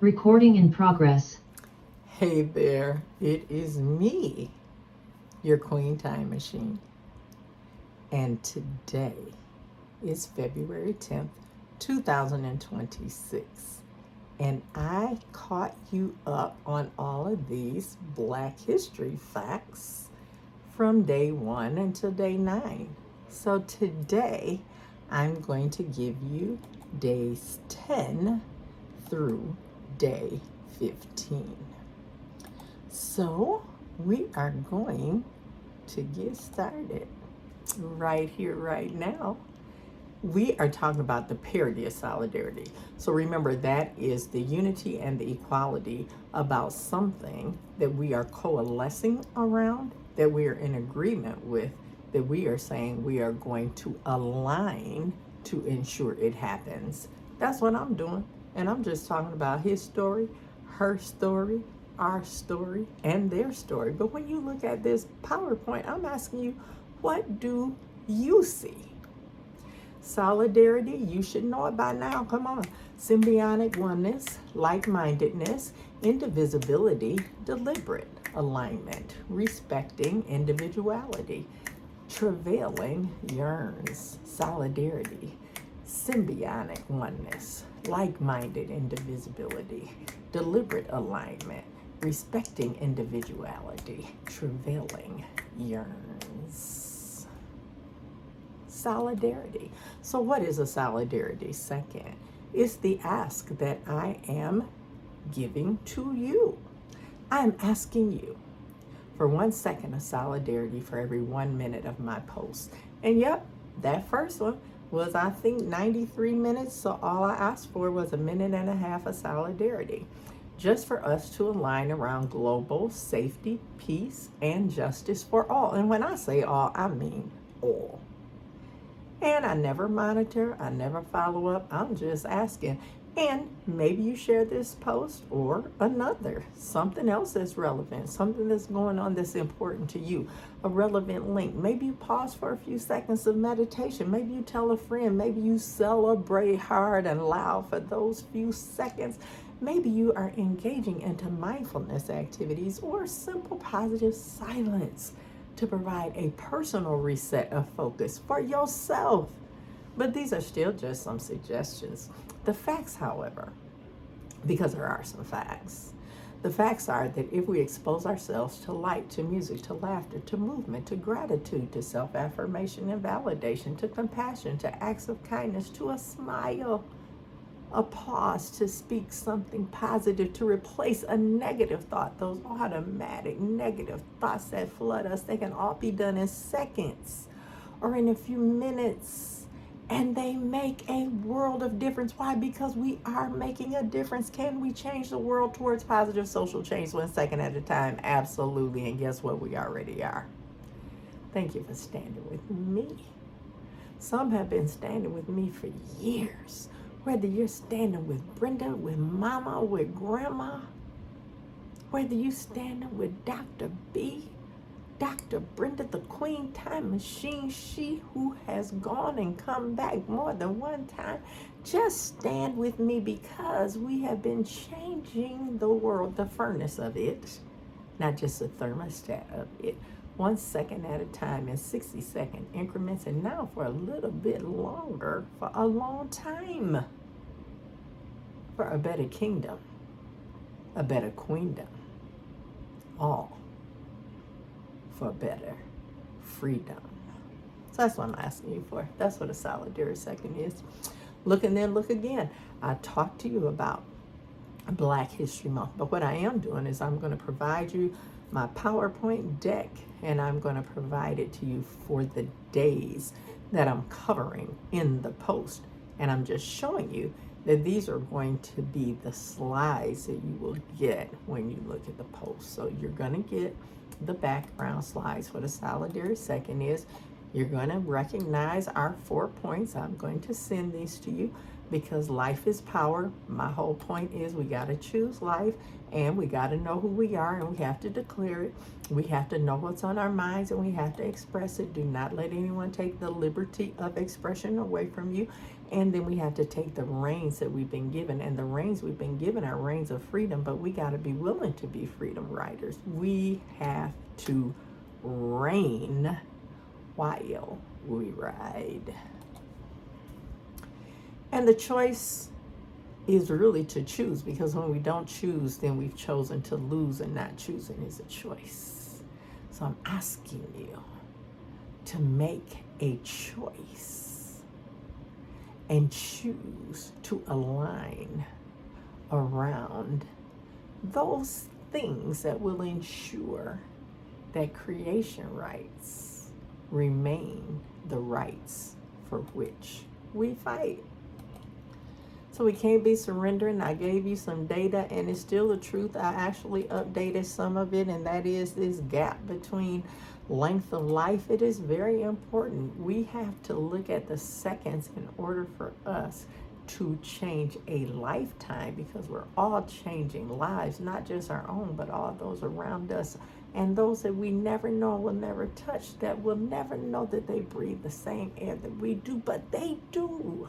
Recording in progress. Hey there, it is me, your Queen Time Machine. And today is February 10th, 2026. And I caught you up on all of these Black History facts from day 1 until day 9. So today I'm going to give you days 10 through day 15. So we are going to get started right here, right now. We are talking about the parity of solidarity. So remember, that is the unity and the equality about something that we are coalescing around, that we are in agreement with, that we are saying we are going to align to ensure it happens. That's what I'm doing. And I'm just talking about his story, her story, our story, and their story. But when you look at this PowerPoint, I'm asking you, what do you see? Solidarity, you should know it by now. Come on. Symbiotic oneness, like-mindedness, indivisibility, deliberate alignment, respecting individuality, travailing yearns, solidarity, symbiotic oneness, like-minded indivisibility, deliberate alignment, respecting individuality, travailing yearns. Solidarity. So what is a solidarity? Second, it's the ask that I am giving to you. I am asking you for 1 second of solidarity for every 1 minute of my post. And yep, that first one was, I think, 93 minutes. So all I asked for was 1.5 minutes of solidarity, just for us to align around global safety, peace, and justice for all. And when I say all, I mean all. And I never monitor, I never follow up. I'm just asking. And maybe you share this post or another, something else that's relevant, something that's going on that's important to you, a relevant link. Maybe you pause for a few seconds of meditation. Maybe you tell a friend. Maybe you celebrate hard and loud for those few seconds. Maybe you are engaging into mindfulness activities or simple positive silence to provide a personal reset of focus for yourself. But these are still just some suggestions. The facts, however, because there are some facts, the facts are that if we expose ourselves to light, to music, to laughter, to movement, to gratitude, to self-affirmation and validation, to compassion, to acts of kindness, to a smile, a pause, to speak something positive, to replace a negative thought, those automatic negative thoughts that flood us, they can all be done in seconds or in a few minutes. And they make a world of difference. Why? Because we are making a difference. Can we change the world towards positive social change 1 second at a time? Absolutely. And guess what? We already are. Thank you for standing with me. Some have been standing with me for years. Whether you're standing with Brenda, with Mama, with Grandma, whether you're standing with Dr. B, Dr. Brenda, the Queen Time Machine, she who has gone and come back more than one time, just stand with me, because we have been changing the world, the furnace of it, not just the thermostat of it, 1 second at a time in 60-second increments, and now for a little bit longer, for a long time, for a better kingdom, a better queendom, all for better freedom. So that's what I'm asking you for. That's what a solidarity second is. Look and then look again. I talked to you about Black History Month, but what I am doing is I'm going to provide you my PowerPoint deck, and I'm going to provide it to you for the days that I'm covering in the post. And I'm just showing you that these are going to be the slides that you will get when you look at the post. So you're going to get the background slides. What a solidarity second is. You're going to recognize our 4 points. I'm going to send these to you because life is power. My whole point is we got to choose life, and we got to know who we are, and we have to declare it. We have to know what's on our minds, and we have to express it. Do not let anyone take the liberty of expression away from you. And then we have to take the reins that we've been given, and the reins we've been given are reins of freedom, but we got to be willing to be freedom riders. We have to reign while we ride. And the choice is really to choose, because when we don't choose, then we've chosen to lose, and not choosing is a choice. So I'm asking you to make a choice and choose to align around those things that will ensure that creation rights remain the rights for which we fight. So we can't be surrendering. I gave you some data, and it's still the truth. I actually updated some of it, and that is this gap between length of life. It is very important. We have to look at the seconds in order for us to change a lifetime, because we're all changing lives, not just our own, but all those around us, and those that we never know, will never touch, that will never know that they breathe the same air that we do, but they do.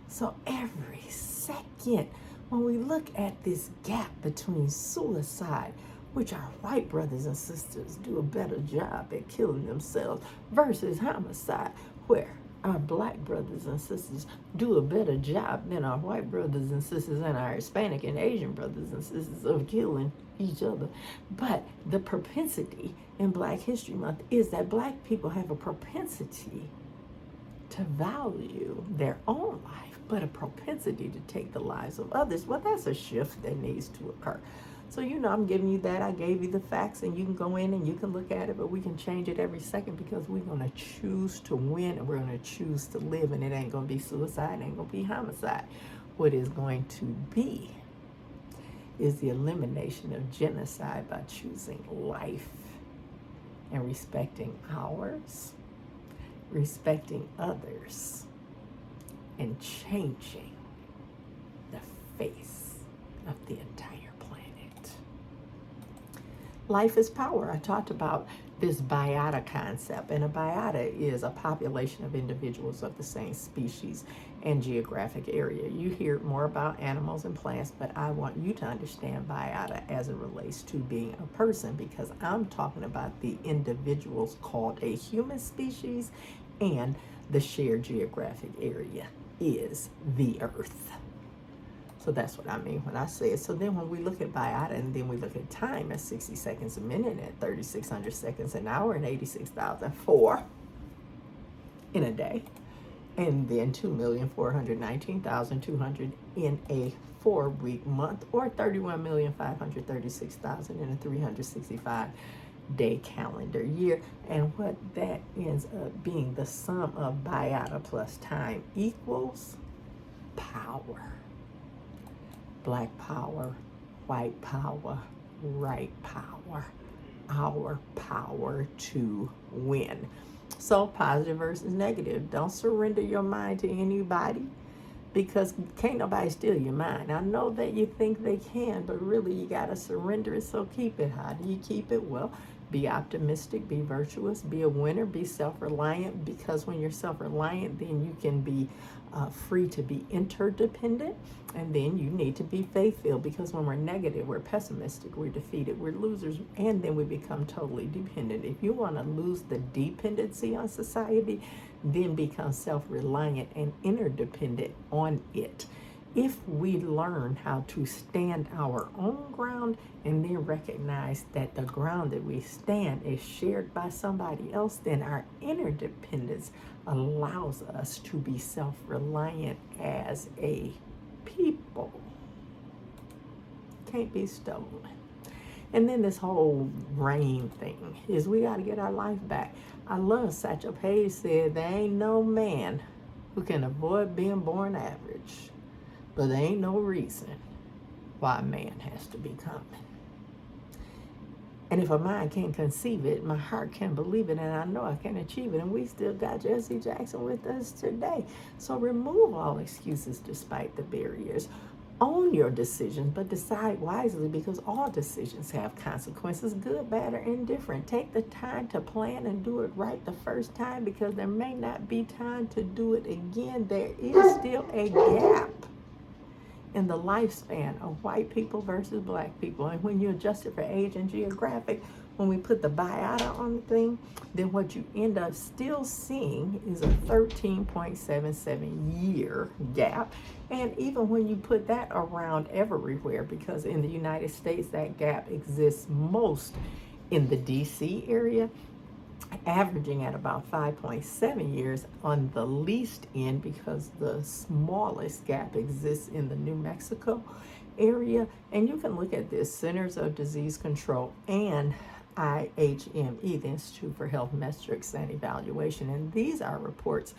So every second, when we look at this gap between suicide, which our white brothers and sisters do a better job at killing themselves, versus homicide, where our black brothers and sisters do a better job than our white brothers and sisters and our Hispanic and Asian brothers and sisters of killing each other. But the propensity in Black History Month is that black people have a propensity to value their own life, but a propensity to take the lives of others. Well, that's a shift that needs to occur. So, I'm giving you that. I gave you the facts, and you can go in and you can look at it, but we can change it every second, because we're going to choose to win, and we're going to choose to live, and it ain't going to be suicide, it ain't going to be homicide. What is going to be is the elimination of genocide by choosing life and respecting ours, respecting others, and changing the face of the entire planet. Life is power. I talked about this biota concept, and a biota is a population of individuals of the same species and geographic area. You hear more about animals and plants, but I want you to understand biota as it relates to being a person, because I'm talking about the individuals called a human species, and the shared geographic area is the earth. So that's what I mean when I say it. So then when we look at biota, and then we look at time at 60 seconds a minute, at 3,600 seconds an hour, and 86,004 in a day, and then 2,419,200 in a 4-week month, or 31,536,000 in a 365-day calendar year. And what that ends up being, the sum of biota plus time equals power. Black power, white power, right power, our power to win. So positive versus negative. Don't surrender your mind to anybody, because can't nobody steal your mind. I know that you think they can, but really you got to surrender it. So keep it. How do you keep it? Well, be optimistic, be virtuous, be a winner, be self-reliant, because when you're self-reliant, then you can be free to be interdependent, and then you need to be faith-filled, because when we're negative, we're pessimistic, we're defeated, we're losers, and then we become totally dependent. If you want to lose the dependency on society, then become self-reliant and interdependent on it. If we learn how to stand our own ground, and then recognize that the ground that we stand is shared by somebody else, then our interdependence allows us to be self-reliant as a people. Can't be stolen. And then this whole rain thing is, we got to get our life back. I love Satchel Paige said, there ain't no man who can avoid being born average, but there ain't no reason why a man has to be common. And if a mind can't conceive it, my heart can believe it, and I know I can achieve it. And we still got Jesse Jackson with us today. So remove all excuses despite the barriers. Own your decisions, but decide wisely, because all decisions have consequences, good, bad, or indifferent. Take the time to plan and do it right the first time, because there may not be time to do it again. There is still a gap in the lifespan of white people versus black people. And when you adjust it for age and geographic, when we put the biota on the thing, then what you end up still seeing is a 13.77 year gap. And even when you put that around everywhere, because in the United States, that gap exists most in the DC area, averaging at about 5.7 years on the least end, because the smallest gap exists in the New Mexico area. And you can look at this, Centers of Disease Control and IHME, the Institute for Health Metrics and Evaluation. And these are reports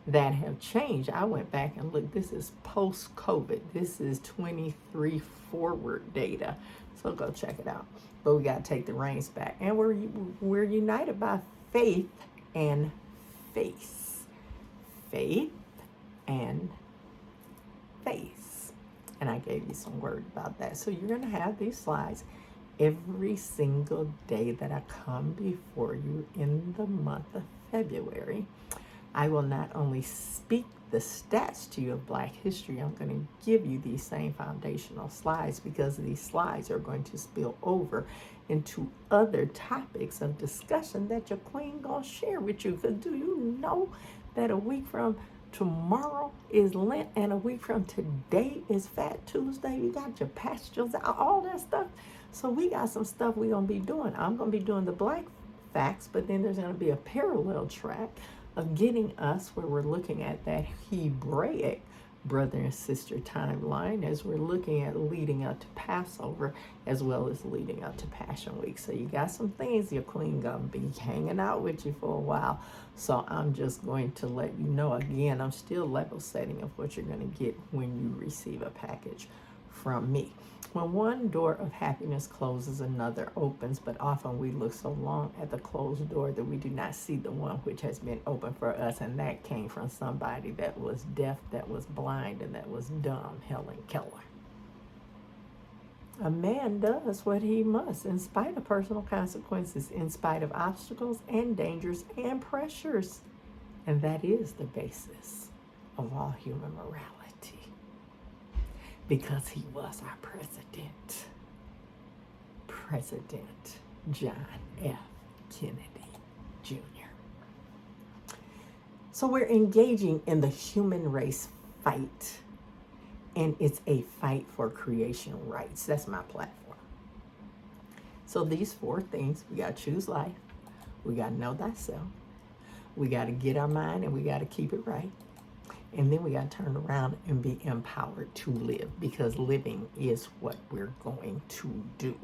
that have changed. I went back and looked. This is post-COVID. This is 23 forward data. So go check it out. But we got to take the reins back. And we're united by faith and faith. Faith and faith. And I gave you some word about that. So you're going to have these slides every single day that I come before you in the month of February. I will not only speak the stats to you of Black history, I'm going to give you these same foundational slides, because these slides are going to spill over into other topics of discussion that your queen going to share with you. Because do you know that a week from tomorrow is Lent, and a week from today is Fat Tuesday? You got your pastures, all that stuff. So we got some stuff we're going to be doing. I'm going to be doing the Black facts, but then there's going to be a parallel track of getting us where we're looking at that Hebraic brother and sister timeline, as we're looking at leading up to Passover as well as leading up to Passion Week. So you got some things your queen gonna be hanging out with you for a while. So I'm just going to let you know, again, I'm still level setting of what you're going to get when you receive a package from me. When one door of happiness closes, another opens, but often we look so long at the closed door that we do not see the one which has been opened for us, and that came from somebody that was deaf, that was blind, and that was dumb, Helen Keller. A man does what he must in spite of personal consequences, in spite of obstacles and dangers and pressures, and that is the basis of all human morality. Because he was our president, President John F. Kennedy Jr. So we're engaging in the human race fight, and it's a fight for creation rights. That's my platform. So these 4 things: we got to choose life, we got to know thyself, we got to get our mind, and we got to keep it right. And then we got to turn around and be empowered to live, because living is what we're going to do.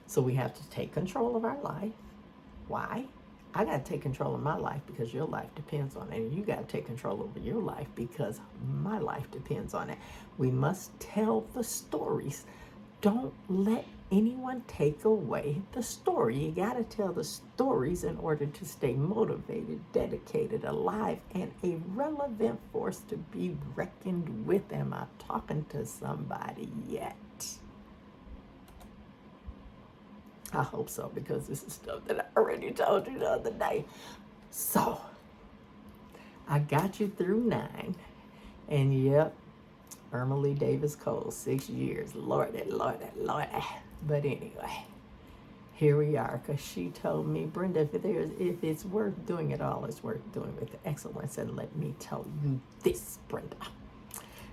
So we have to take control of our life. Why? I got to take control of my life because your life depends on it. And you got to take control over your life because my life depends on it. We must tell the stories. Don't let anyone take away the story. You got to tell the stories in order to stay motivated, dedicated, alive, and a relevant force to be reckoned with. Am I talking to somebody yet? I hope so, because this is stuff that I already told you the other day. So, I got you through 9. And yep, Irma Lee Davis Cole, 6 years. Lordy, Lordy, Lordy. But anyway, here we are, because she told me, Brenda, if it's worth doing it all, it's worth doing with excellence. And let me tell you this, Brenda.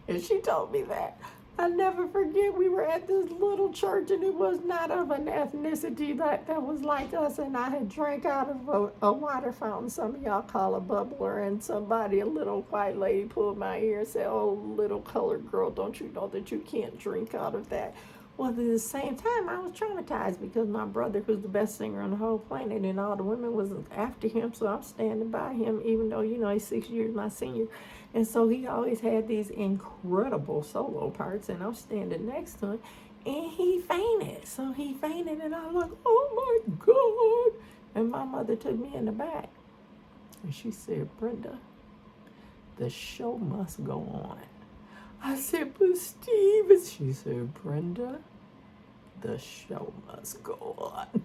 And she told me that. I never forget, we were at this little church, and it was not of an ethnicity that was like us, and I had drank out of a water fountain some of y'all call a bubbler, and a little white lady, pulled my ear and said, "Oh, little colored girl, don't you know that you can't drink out of that?" Well, at the same time, I was traumatized because my brother, who's the best singer on the whole planet, and all the women was after him, so I'm standing by him, even though, he's 6 years my senior. And so he always had these incredible solo parts, and I'm standing next to him. And he fainted. So he fainted, and I was like, oh my God. And my mother took me in the back. And she said, Brenda, the show must go on. I said, but Steve. And she said, Brenda, the show must go on.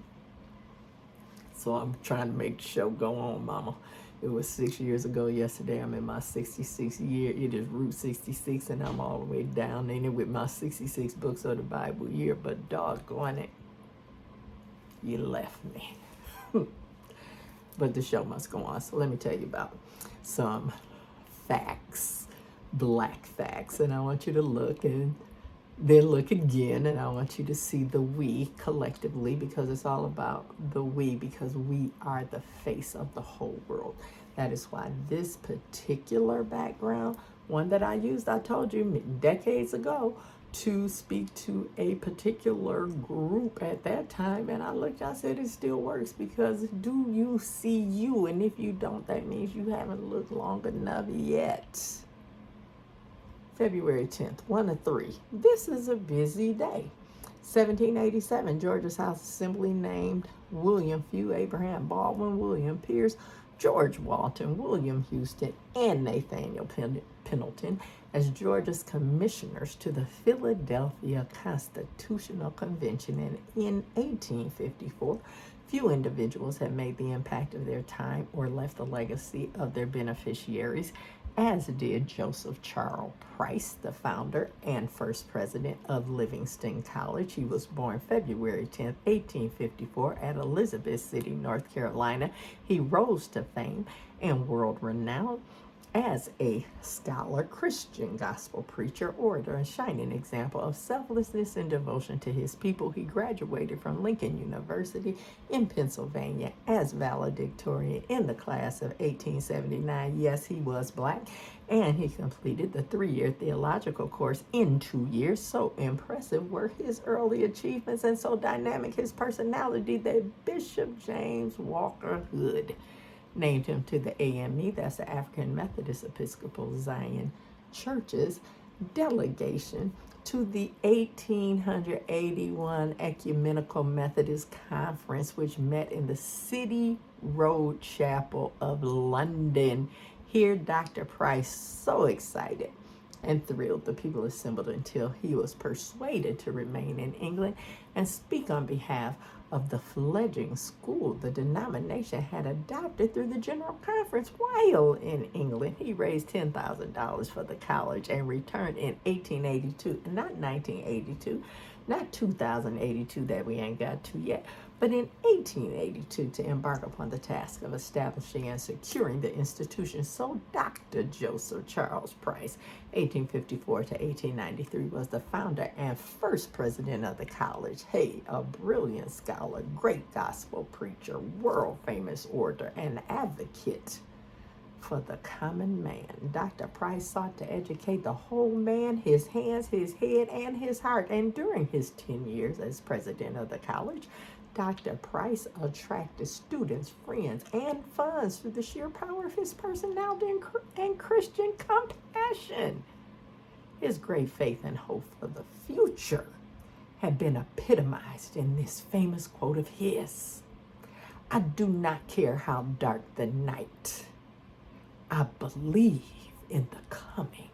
So I'm trying to make the show go on, Mama. It was 6 years ago yesterday. I'm in my 66th year. It is Route 66, and I'm all the way down in it with my 66 books of the Bible year. But doggone it, you left me. But the show must go on. So let me tell you about some facts, black facts. And I want you to look and then look again, and I want you to see the we collectively, because it's all about the we, because we are the face of the whole world. That is why this particular background, one that I used, I told you decades ago, to speak to a particular group at that time, and I looked, I said it still works, because do you see you? And if you don't, that means you haven't looked long enough yet. February 10th, 1 to 3. This is a busy day. 1787, Georgia's House Assembly named William Few, Abraham Baldwin, William Pierce, George Walton, William Houston, and Nathaniel Pendleton as Georgia's commissioners to the Philadelphia Constitutional Convention. And in 1854, few individuals have made the impact of their time or left the legacy of their beneficiaries, as did Joseph Charles Price, the founder and first president of Livingston College. He was born February 10, 1854 at Elizabeth City, North Carolina. He rose to fame and world renown as a scholar, Christian gospel preacher, orator, and shining example of selflessness and devotion to his people. He graduated from Lincoln University in Pennsylvania as valedictorian in the class of 1879. Yes, he was black, and he completed the 3-year theological course in 2 years. So impressive were his early achievements and so dynamic his personality that Bishop James Walker Hood named him to the AME, that's the African Methodist Episcopal Zion Church's delegation to the 1881 Ecumenical Methodist Conference, which met in the City Road Chapel of London. Here, Dr. Price, so excited and thrilled, the people assembled until he was persuaded to remain in England and speak on behalf of the fledgling school the denomination had adopted through the General Conference. While in England, he raised $10,000 for the college and returned in 1882, not 1982, not 2082 that we ain't got to yet, but in 1882 to embark upon the task of establishing and securing the institution. So Dr. Joseph Charles Price, 1854 to 1893, was the founder and first president of the college. Hey, a brilliant scholar, great gospel preacher, world famous orator, and advocate for the common man. Dr. Price sought to educate the whole man, his hands, his head, and his heart. And during his 10 years as president of the college, Dr. Price attracted students, friends, and funds through the sheer power of his personality and Christian compassion. His great faith and hope for the future had been epitomized in this famous quote of his: "I do not care how dark the night. I believe in the coming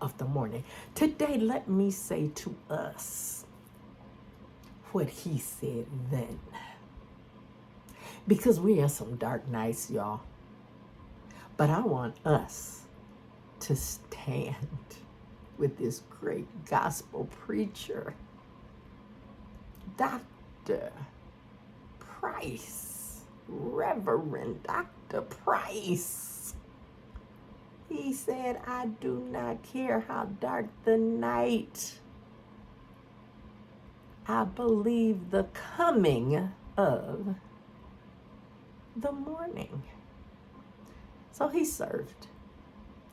of the morning." Today, let me say to us what he said then. Because we're in some dark nights, y'all. But I want us to stand with this great gospel preacher, Dr. Price, Reverend Dr. Price. He said, "I do not care how dark the night. I believe the coming of the morning." So he served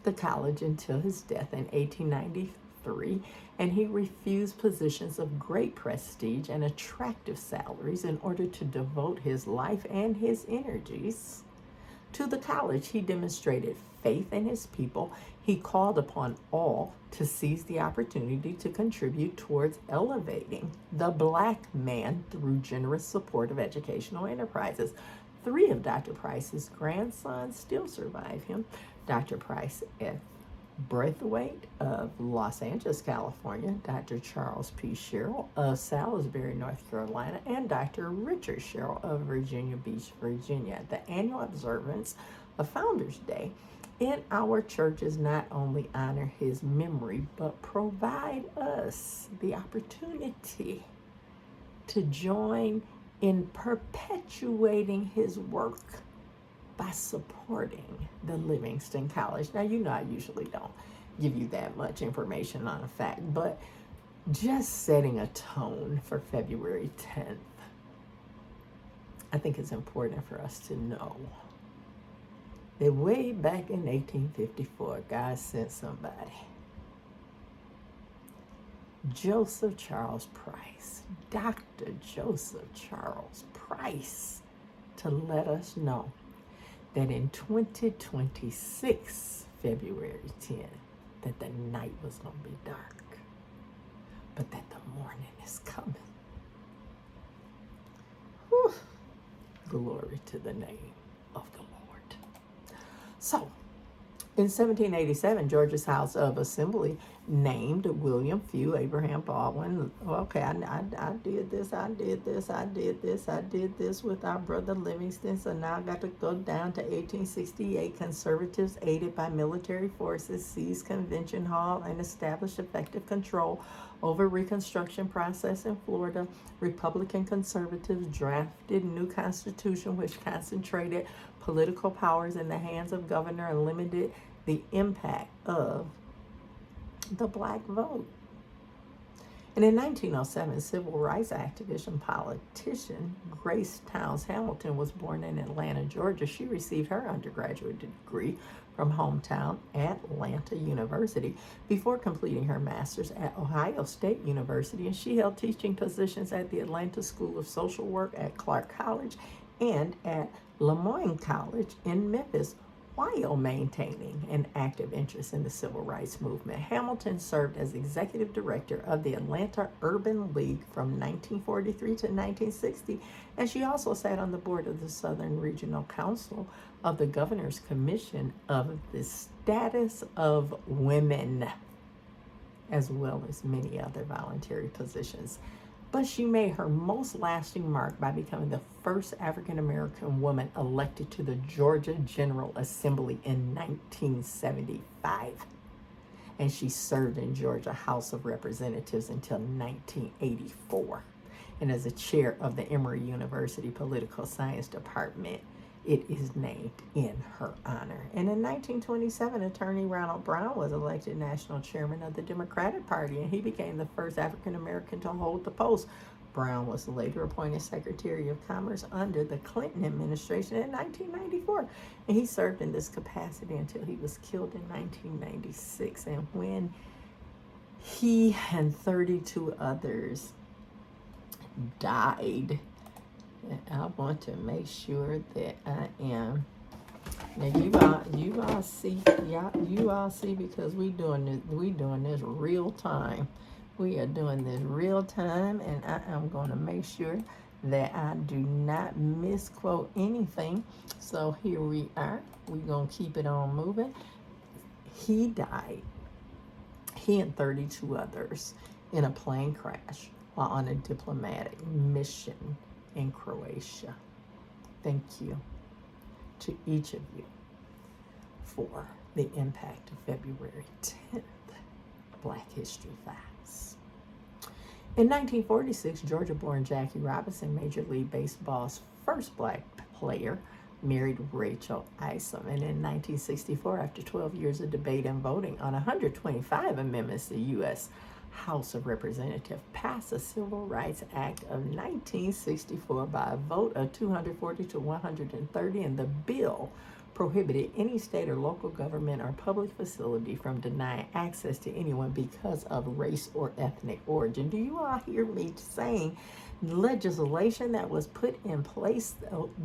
the college until his death in 1893, and he refused positions of great prestige and attractive salaries in order to devote his life and his energies To the college, he demonstrated faith in his people. He called upon all to seize the opportunity to contribute towards elevating the Black man through generous support of educational enterprises. 3 of Dr. Price's grandsons still survive him. Dr. Price F. Braithwaite of Los Angeles, California, Dr. Charles P. Sherrill of Salisbury, North Carolina, and Dr. Richard Sherrill of Virginia Beach, Virginia. The annual observance of Founders Day in our churches not only honor his memory, but provide us the opportunity to join in perpetuating his work by supporting the Livingston College. Now, you know I usually don't give you that much information on a fact, but just setting a tone for February 10th, I think it's important for us to know that way back in 1854, God sent somebody, Joseph Charles Price, Dr. Joseph Charles Price, to let us know that in 2026, February 10th, that the night was going to be dark, but that the morning is coming. Whew. Glory to the name of the Lord. So, in 1787, Georgia's House of Assembly named William Few Abraham Baldwin. Okay, I did this with our brother Livingston, so now I got to go down to 1868. Conservatives, aided by military forces, seized Convention Hall and established effective control over Reconstruction process in Florida. Republican conservatives drafted new constitution, which concentrated political powers in the hands of governor and limited the impact of the Black vote. And in 1907, civil rights activist and politician Grace Towns Hamilton was born in Atlanta, Georgia. She received her undergraduate degree from hometown Atlanta University before completing her master's at Ohio State University, and she held teaching positions at the Atlanta School of Social Work, at Clark College, and at Lemoyne College in Memphis, while maintaining an active interest in the civil rights movement. Hamilton served as executive director of the Atlanta Urban League from 1943 to 1960, and she also sat on the board of the Southern Regional Council of the Governor's Commission of the Status of Women, as well as many other voluntary positions. But she made her most lasting mark by becoming the first African-American woman elected to the Georgia General Assembly in 1975. And she served in Georgia House of Representatives until 1984. And as a chair of the Emory University Political Science Department, it is named in her honor. And in 1927, Attorney Ronald Brown was elected national chairman of the Democratic Party, and he became the first African-American to hold the post. Brown was later appointed Secretary of Commerce under the Clinton administration in 1994, and he served in this capacity until he was killed in 1996. And when he and 32 others died, I want to make sure that I am. Now you all see, because we doing this real time. We are doing this real time, and I am going to make sure that I do not misquote anything. So here we are. We're going to keep it on moving. He died, he and 32 others, in a plane crash while on a diplomatic mission in Croatia. Thank you to each of you for the impact of February 10th, Black History Facts. In 1946, Georgia-born Jackie Robinson, Major League Baseball's first Black player, married Rachel Isom. And in 1964, after 12 years of debate and voting on 125 amendments, the U.S. House of Representatives passed the Civil Rights Act of 1964 by a vote of 240 to 130, and the bill prohibited any state or local government or public facility from denying access to anyone because of race or ethnic origin. Do you all hear me saying legislation that was put in place?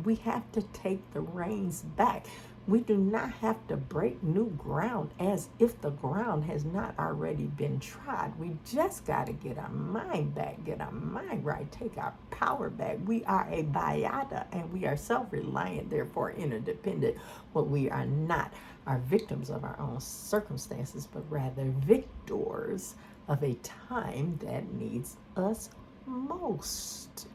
We have to take the reins back. We do not have to break new ground as if the ground has not already been trod. We just got to get our mind back, get our mind right, take our power back. We are a biata and we are self-reliant, therefore interdependent, but we are not are victims of our own circumstances, but rather victors of a time that needs us most.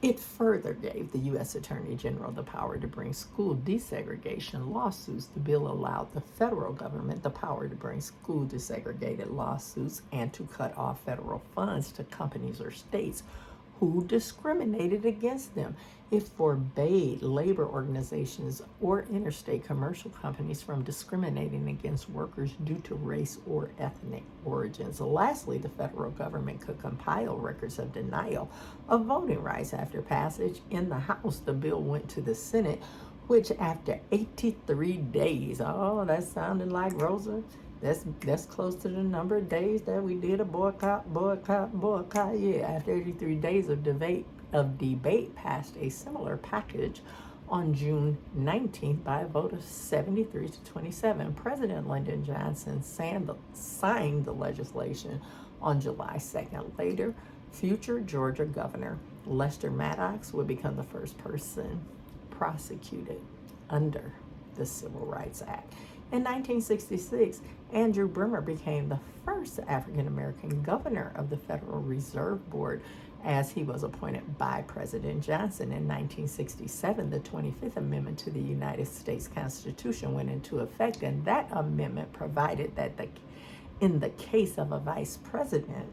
It further gave the U.S. Attorney General the power to bring school desegregation lawsuits. The bill allowed the federal government the power to bring school desegregated lawsuits and to cut off federal funds to companies or states who discriminated against them. It forbade labor organizations or interstate commercial companies from discriminating against workers due to race or ethnic origins. Lastly, the federal government could compile records of denial of voting rights. After passage in the House, the bill went to the Senate, which after 83 days, oh, that sounded like Rosa. That's close to the number of days that we did a boycott. Yeah, after 83 days of debate, passed a similar package on June 19th by a vote of 73 to 27. President Lyndon Johnson signed the legislation on July 2nd. Later, future Georgia Governor Lester Maddox would become the first person prosecuted under the Civil Rights Act. In 1966, Andrew Bremer became the first African-American governor of the Federal Reserve Board, as he was appointed by President Johnson. In 1967, the 25th Amendment to the United States Constitution went into effect, and that amendment provided that in the case of a vice president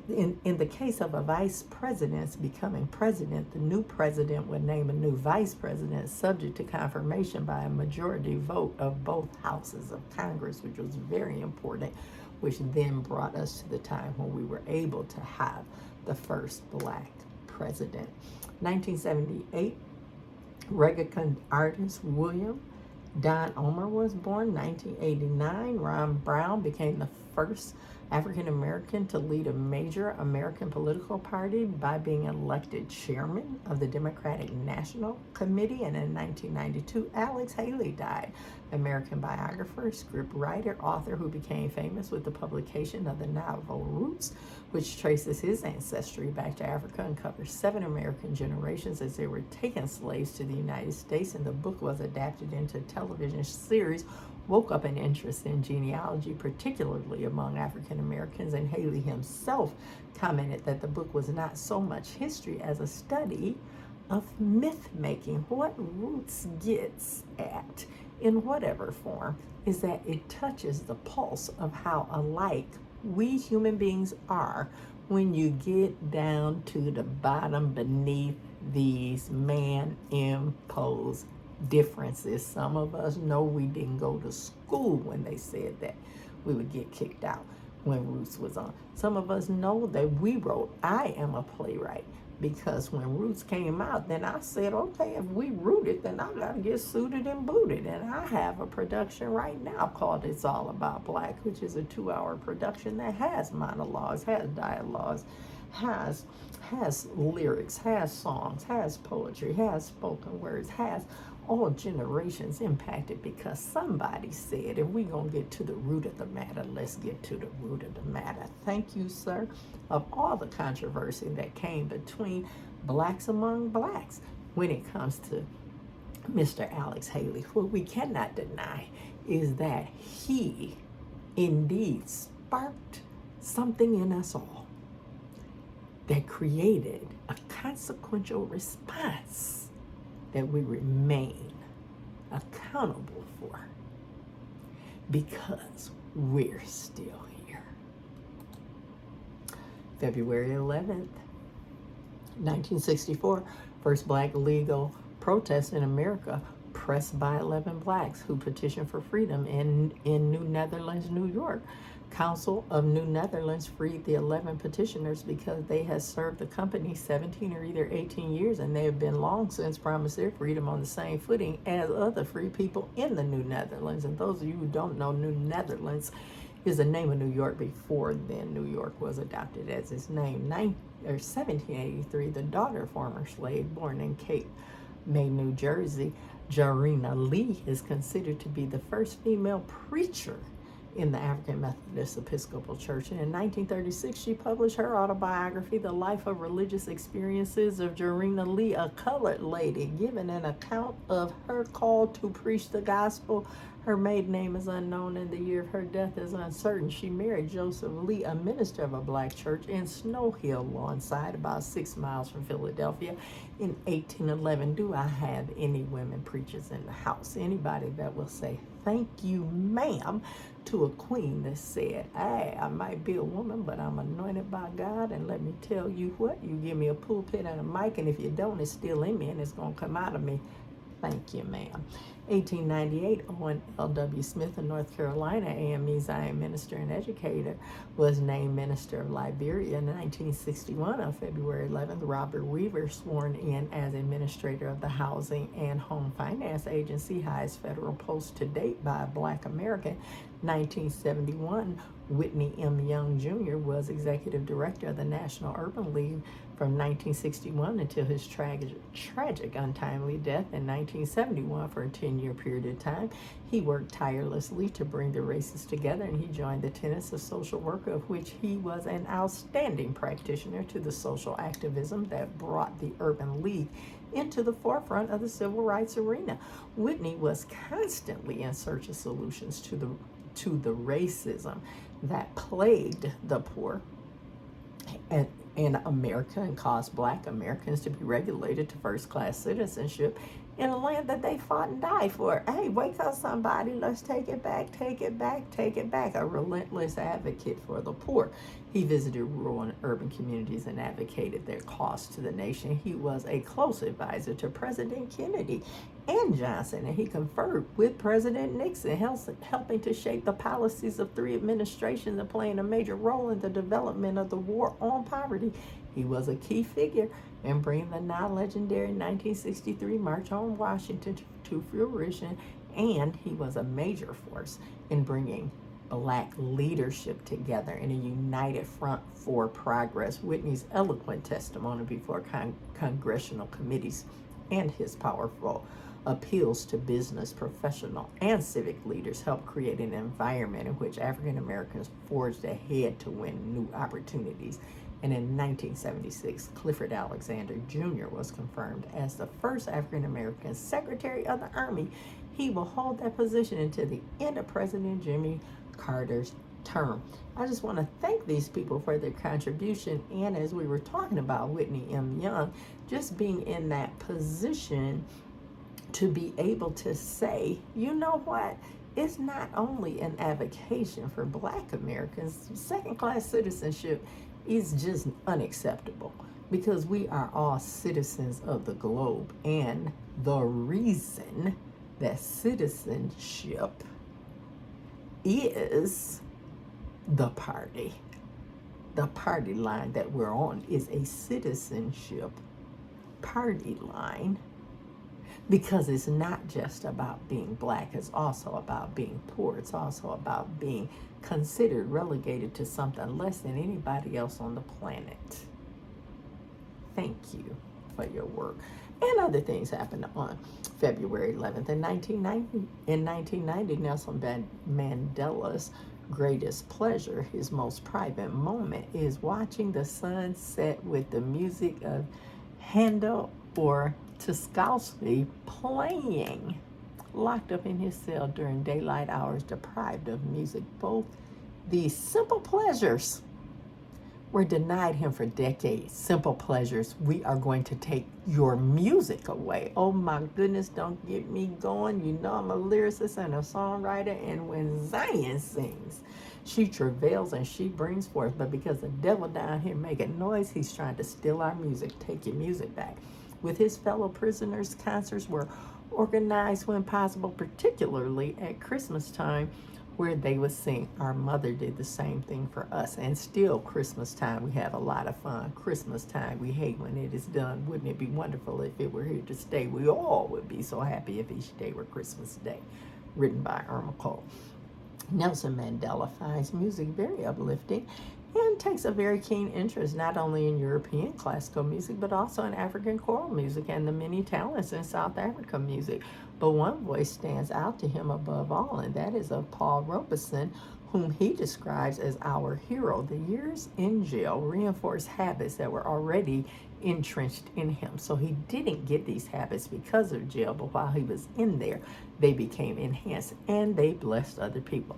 in the case of a vice president's becoming president, the new president would name a new vice president subject to confirmation by a majority vote of both houses of Congress, which was very important, which then brought us to the time when we were able to have the first black president. 1978, reggae artist William Don Omar was born. 1989, Ron Brown became the first African American to lead a major American political party by being elected chairman of the Democratic National Committee. And in 1992, Alex Haley died, American biographer, script writer, author who became famous with the publication of the novel Roots, which traces his ancestry back to Africa and covers 7 American generations as they were taking slaves to the United States. And the book was adapted into a television series, woke up an interest in genealogy, particularly among African Americans, and Haley himself commented that the book was not so much history as a study of myth making. What Roots gets at, in whatever form, is that it touches the pulse of how alike we human beings are when you get down to the bottom beneath these man-imposed differences. Some of us know we didn't go to school when they said that we would get kicked out when Roots was on. Some of us know that we wrote I Am a Playwright, because when Roots came out, then I said, okay, if we wrote it, then I gotta get suited and booted. And I have a production right now called It's All About Black, which is a 2-hour production that has monologues, has dialogues, has lyrics, has songs, has poetry, has spoken words, has all generations impacted, because somebody said, if we gonna get to the root of the matter, let's get to the root of the matter. Thank you, sir. Of all the controversy that came between blacks among blacks when it comes to Mr. Alex Haley, what we cannot deny is that he indeed sparked something in us all that created a consequential response that we remain accountable for, because we're still here. February 11th, 1964, first black legal protest in America, pressed by 11 blacks who petitioned for freedom in New Netherlands, New York. Council of New Netherlands freed the 11 petitioners because they had served the company 17 or either 18 years, and they have been long since promised their freedom on the same footing as other free people in the New Netherlands. And those of you who don't know, New Netherlands is the name of New York before then New York was adopted as its name. 1783, the daughter of former slave born in Cape May, New Jersey, Jarena Lee, is considered to be the first female preacher in the African Methodist Episcopal Church. And in 1936, she published her autobiography, The Life of Religious Experiences of Jarena Lee, a colored lady, giving an account of her call to preach the gospel. Her maiden name is unknown and the year of her death is uncertain. She married Joseph Lee, a minister of a black church in Snow Hill, Lawnside, about 6 miles from Philadelphia, in 1811. Do I have any women preachers in the house? Anybody that will say, thank you, ma'am, to a queen that said, hey, I might be a woman, but I'm anointed by God, and let me tell you what, you give me a pulpit and a mic, and if you don't, it's still in me, and it's going to come out of me. Thank you, ma'am. 1898, Owen L.W. Smith of North Carolina, AME Zion minister and educator, was named Minister of Liberia. In 1961, on February 11th, Robert Weaver sworn in as Administrator of the Housing and Home Finance Agency, highest federal post to date by a black American. 1971, Whitney M. Young Jr. was Executive Director of the National Urban League from 1961 until his tragic untimely death in 1971. For a 10-year period of time, he worked tirelessly to bring the races together, and he joined the tenets of social work, of which he was an outstanding practitioner, to the social activism that brought the Urban League into the forefront of the civil rights arena. Whitney was constantly in search of solutions to the racism that plagued the poor in America and caused black Americans to be regulated to first-class citizenship in a land that they fought and died for. Hey, wake up somebody, let's take it back, take it back, take it back. A relentless advocate for the poor. He visited rural and urban communities and advocated their cause to the nation. He was a close advisor to President Kennedy and Johnson, and he conferred with President Nixon, helping to shape the policies of 3 administrations and playing a major role in the development of the war on poverty. He was a key figure in bringing the now legendary 1963 March on Washington to fruition, and he was a major force in bringing black leadership together in a united front for progress. Whitney's eloquent testimony before congressional committees and his powerful appeals to business, professional, and civic leaders helped create an environment in which African Americans forged ahead to win new opportunities. And in 1976, Clifford Alexander Jr. was confirmed as the first African American Secretary of the Army. He will hold that position until the end of President Jimmy Carter's term. I just want to thank these people for their contribution. And as we were talking about Whitney M. Young, just being in that position to be able to say, you know what? It's not only an avocation for black Americans. Second-class citizenship is just unacceptable because we are all citizens of the globe. And the reason that citizenship is the party line that we're on is a citizenship party line, because it's not just about being black, it's also about being poor, it's also about being considered relegated to something less than anybody else on the planet. Thank you for your work. And other things happened on February 11th. In 1990, Nelson Mandela's greatest pleasure, his most private moment, is watching the sun set with the music of Handel or Tchaikovsky playing, locked up in his cell during daylight hours, deprived of music. Both these simple pleasures were denied him for decades. Simple pleasures. We are going to take your music away. Oh my goodness, don't get me going. You know I'm a lyricist and a songwriter, and when Zion sings, she travails and she brings forth. But because the devil down here making noise, he's trying to steal our music. Take your music back. With his fellow prisoners, concerts were organized when possible, particularly at Christmas time, where they would sing, "Our mother did the same thing for us." And still, Christmas time, we have a lot of fun. Christmas time, we hate when it is done. Wouldn't it be wonderful if it were here to stay? We all would be so happy if each day were Christmas Day. Written by Irma Cole. Nelson Mandela finds music very uplifting and takes a very keen interest not only in European classical music but also in African choral music and the many talents in South African music. But one voice stands out to him above all, and that is of Paul Robeson, whom he describes as our hero. The years in jail reinforced habits that were already entrenched in him. So he didn't get these habits because of jail, but while he was in there, they became enhanced and they blessed other people.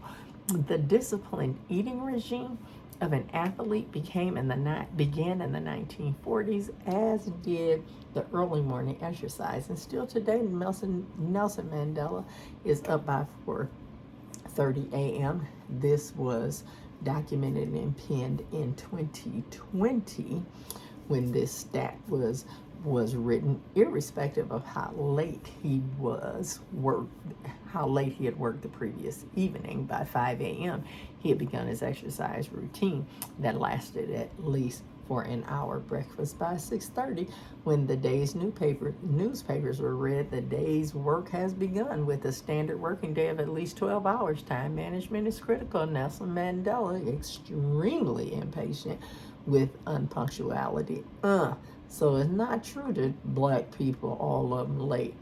The disciplined eating regime of an athlete began in the 1940s, as did the early morning exercise. And still today, Nelson Mandela is up by 4:30 a.m. This was documented and penned in 2020 when this stat was written, irrespective of how late he had worked the previous evening. By 5 a.m. he had begun his exercise routine that lasted at least for an hour. Breakfast by 6:30, when the day's newspapers were read, the day's work has begun with a standard working day of at least 12 hours. Time management is critical. Nelson Mandela, extremely impatient with unpunctuality. So it's not true to black people, all of them late.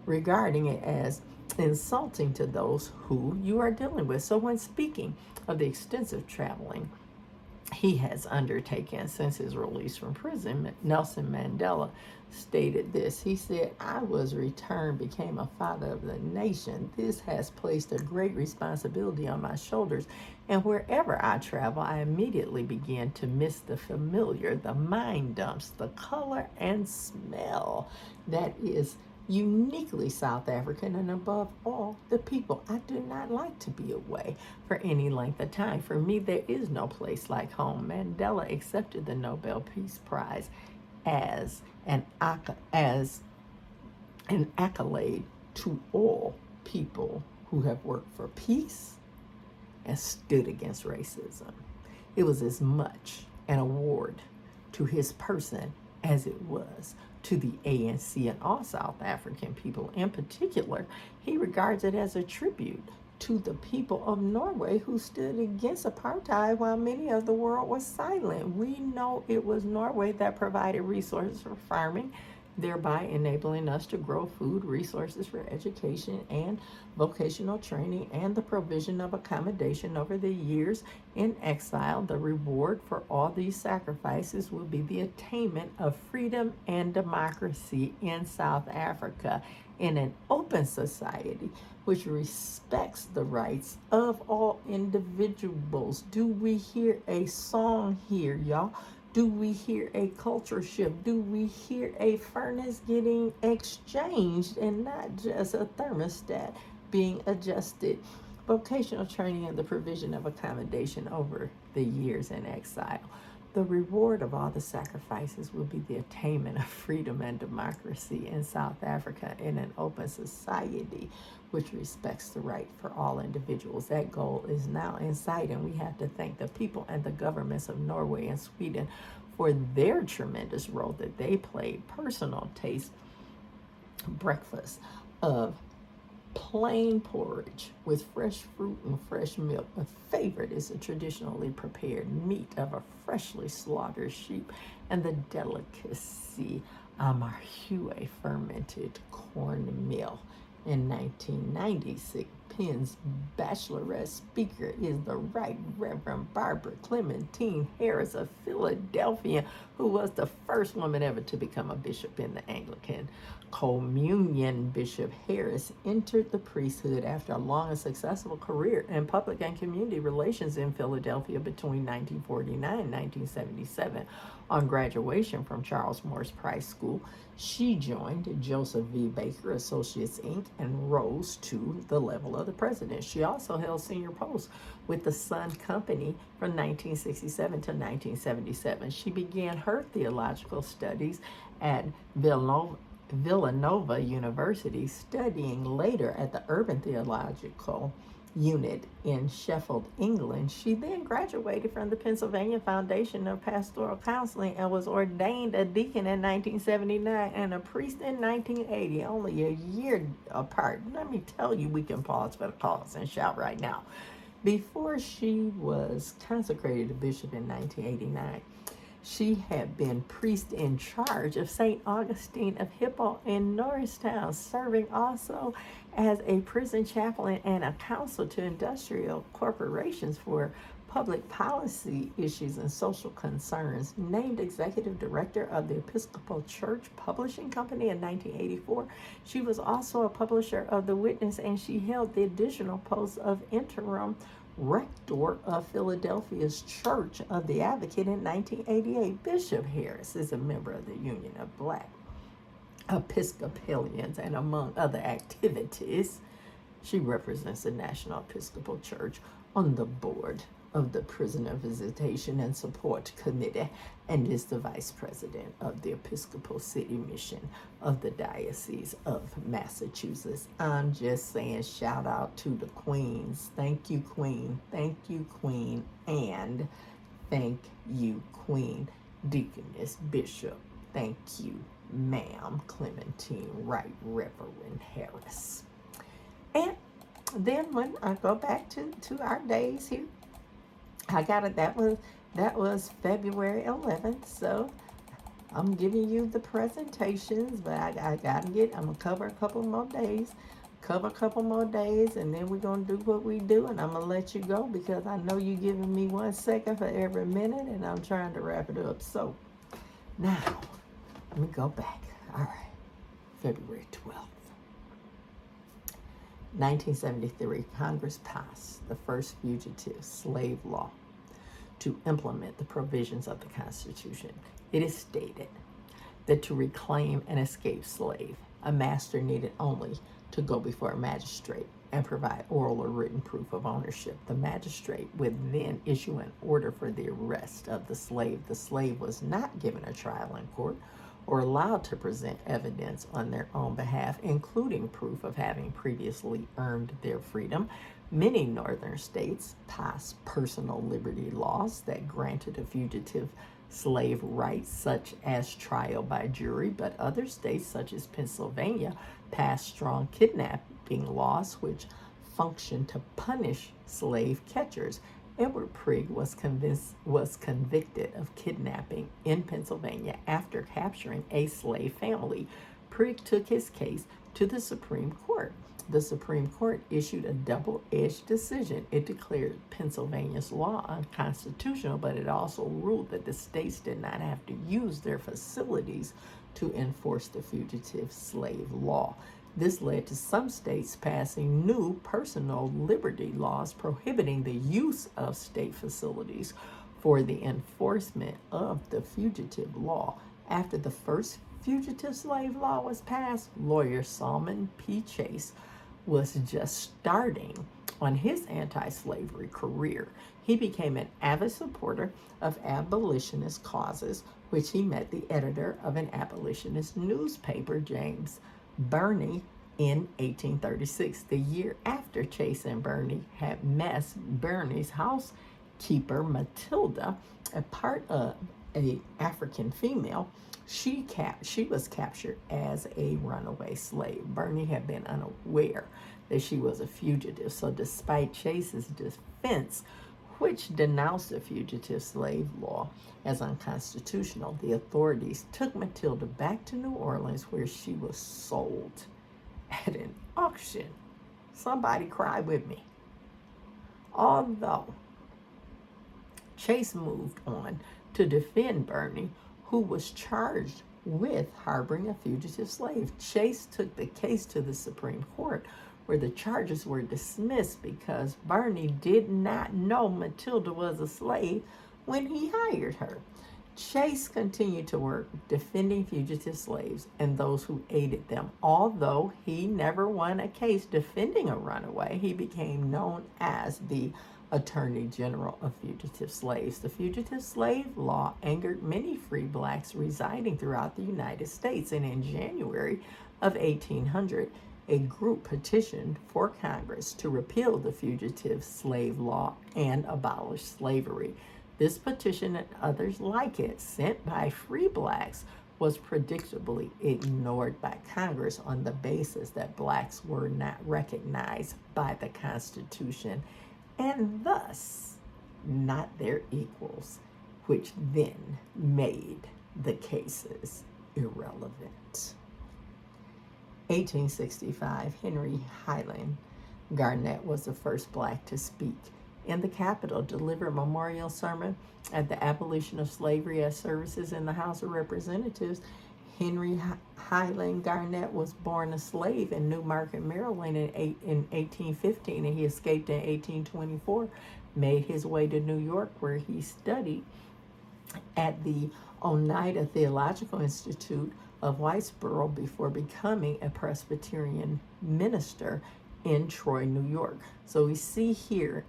Regarding it as insulting to those who you are dealing with. So when speaking of the extensive traveling he has undertaken since his release from prison, Nelson Mandela stated this. He said, "I was returned, became a father of the nation. This has placed a great responsibility on my shoulders, and wherever I travel, I immediately begin to miss the familiar, the mind dumps, the color and smell that is uniquely South African, and above all, the people. I do not like to be away for any length of time. For me, there is no place like home." Mandela accepted the Nobel Peace Prize as an accolade to all people who have worked for peace and stood against racism. It was as much an award to his person as it was to the ANC and all South African people. In particular, he regards it as a tribute to the people of Norway who stood against apartheid while many of the world was silent. We know it was Norway that provided resources for farming, thereby enabling us to grow food, resources for education and vocational training, and the provision of accommodation over the years in exile. The reward for all these sacrifices will be the attainment of freedom and democracy in South Africa, in an open society which respects the rights of all individuals. Do we hear a song here, y'all? Do we hear a culture shift? Do we hear a furnace getting exchanged and not just a thermostat being adjusted? Vocational training and the provision of accommodation over the years in exile. The reward of all the sacrifices will be the attainment of freedom and democracy in South Africa, in an open society which respects the right for all individuals. That goal is now in sight, and we have to thank the people and the governments of Norway and Sweden for their tremendous role that they played. Personal taste breakfast of plain porridge with fresh fruit and fresh milk. A favorite is the traditionally prepared meat of a freshly slaughtered sheep, and the delicacy amarhue, fermented cornmeal. In 1996, Penn's bachelorette speaker is the Right Reverend Barbara Clementine Harris, a Philadelphian who was the first woman ever to become a bishop in the Anglican Communion. Bishop Harris entered the priesthood after a long and successful career in public and community relations in Philadelphia between 1949 and 1977. On graduation from Charles Morse Price School, she joined Joseph V. Baker Associates, Inc., and rose to the level of the president. She also held senior posts with the Sun Company from 1967 to 1977. She began her theological studies at Villanova University, studying later at the Urban Theological unit in Sheffield, England. She then graduated from the Pennsylvania Foundation of Pastoral Counseling and was ordained a deacon in 1979 and a priest in 1980, only a year apart. Let me tell you, we can pause for the cause and shout right now. Before she was consecrated a bishop in 1989, she had been priest in charge of St. Augustine of Hippo in Norristown, serving also as a prison chaplain and a counsel to industrial corporations for public policy issues and social concerns. Named executive director of the Episcopal Church Publishing Company in 1984, she was also a publisher of The Witness, and she held the additional post of interim rector of Philadelphia's Church of the Advocate in 1988. Bishop Harris is a member of the Union of Black Episcopalians, and among other activities, she represents the National Episcopal Church on the board of the Prisoner Visitation and Support Committee and is the vice president of the Episcopal City Mission of the Diocese of Massachusetts. I'm just saying, shout out to the queens. Thank you, Queen. Thank you, Queen. And thank you, Queen Deaconess Bishop. Thank you, Ma'am Clementine Right Reverend Harris. And then when I go back to our days here, I got it. That was February 11th. So I'm giving you the presentations, but I'm gonna cover a couple more days, and then we're gonna do what we do, and I'm gonna let you go because I know you're giving me 1 second for every minute, and I'm trying to wrap it up. So now let me go back. All right, February 12th. 1973, Congress passed the first fugitive slave law to implement the provisions of the Constitution. It is stated that to reclaim an escaped slave, a master needed only to go before a magistrate and provide oral or written proof of ownership. The magistrate would then issue an order for the arrest of the slave. The slave was not given a trial in court or allowed to present evidence on their own behalf, including proof of having previously earned their freedom. Many northern states passed personal liberty laws that granted a fugitive slave rights, such as trial by jury, but other states, such as Pennsylvania, passed strong kidnapping laws which functioned to punish slave catchers. Edward Prigg was convicted of kidnapping in Pennsylvania after capturing a slave family. Prigg took his case to the Supreme Court. The Supreme Court issued a double-edged decision. It declared Pennsylvania's law unconstitutional, but it also ruled that the states did not have to use their facilities to enforce the fugitive slave law. This led to some states passing new personal liberty laws prohibiting the use of state facilities for the enforcement of the fugitive law. After the first fugitive slave law was passed, lawyer Solomon P. Chase was just starting on his anti-slavery career. He became an avid supporter of abolitionist causes, which he met the editor of an abolitionist newspaper, James Birney, in 1836. The year after Chase and Birney had met, Birney's housekeeper, Matilda, a part of an African female, she was captured as a runaway slave. Birney had been unaware that she was a fugitive, so despite Chase's defense, which denounced the fugitive slave law as unconstitutional, the authorities took Matilda back to New Orleans, where she was sold at an auction. Somebody cry with me. Although Chase moved on to defend Birney, who was charged with harboring a fugitive slave. Chase took the case to the Supreme Court, where the charges were dismissed because Birney did not know Matilda was a slave when he hired her. Chase continued to work defending fugitive slaves and those who aided them. Although he never won a case defending a runaway, he became known as the Attorney General of fugitive slaves. The fugitive slave law angered many free blacks residing throughout the United States, and in January of 1800, a group petitioned for Congress to repeal the fugitive slave law and abolish slavery. This petition and others like it, sent by free blacks, was predictably ignored by Congress on the basis that blacks were not recognized by the Constitution and thus not their equals, which then made the cases irrelevant. 1865, Henry Highland Garnett was the first black to speak in the Capitol, deliver a memorial sermon at the abolition of slavery as services in the House of Representatives. Henry Highland Garnett was born a slave in Newmarket, Maryland in 1815, and he escaped in 1824, made his way to New York, where he studied at the Oneida Theological Institute of Whitesboro before becoming a Presbyterian minister in Troy, New York. So we see here